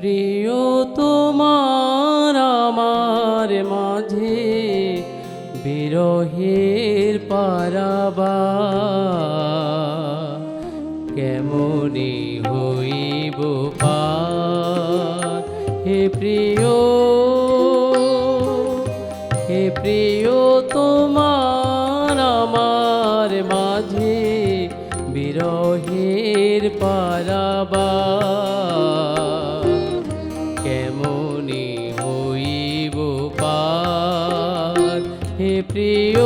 প্রিয় তোমার আমার মাঝে বিরহের পারাবার কেমনি হইব পার। হে প্রিয় তোমার আমার মাঝে বিরহের পারাবার কেমনি হইব পার। হে প্রিয়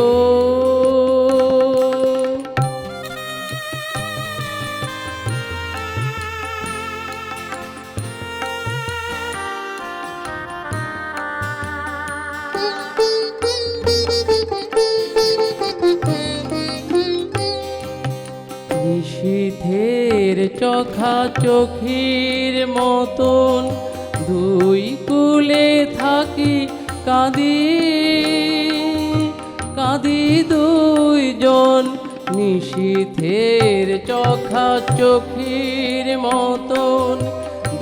নিশীথের চোখা চোখের মতন দুই কুলে থাকি কাঁদি কাঁদি দুইজন। নিশীথের চোখা চোখের মতন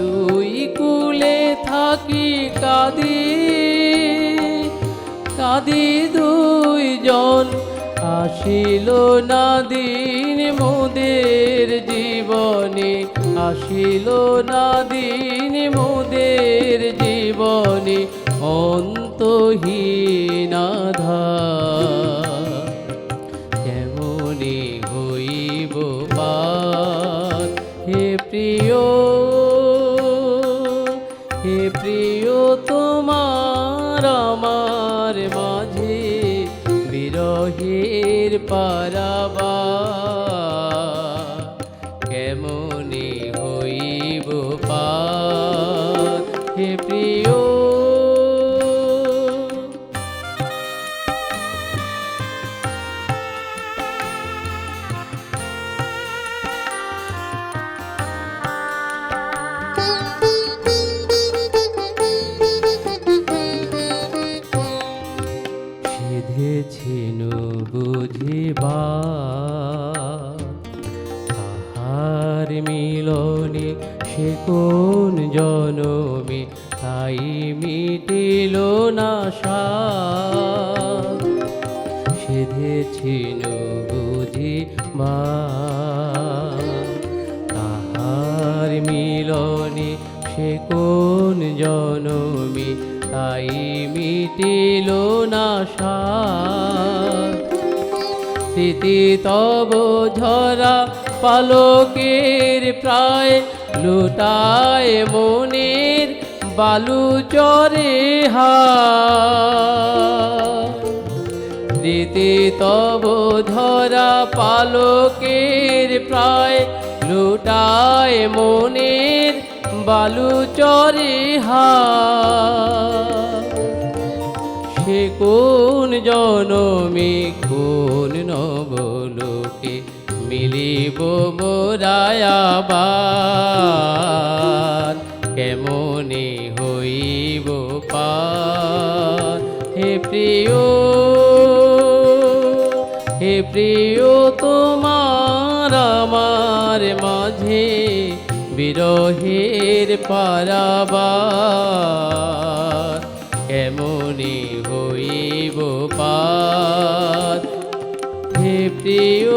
দুই কুলে থাকি কাঁদি কাঁদি দুইজন। আসিল না দিন মোদের জীবনে, আসিল না দিন মোদের জীবনে অন্তহীন আধার কেমনি হইব পার। হে প্রিয় তোমার আমার মাঝে বিরহের পারাবার কেমনি হইব পার। হে প্রিয় সিধেছিন বুঝিবা তাহার মিলনে সে কোন জনমে তাই মিটিল না সাধ। সিধেছিন বুঝিবা তাহার মিলনে সে কোন জনমে তাই মিটিল না সাধ। স্মৃতি তব ঝরা পালকের প্রায় লুটায় মনের বালু চরে হার। স্মৃতি তব ঝরা পালকের প্রায় লুটায় মনের বালু চরে হার। সে কোন জনমে কোন নবলোকে মিলিব মোরায় আবার কেমনে হইব পার। হে প্রিয় তোমার আমার মাঝে বিরহের পারাবার কেমনি হইব পার। হে প্রিয়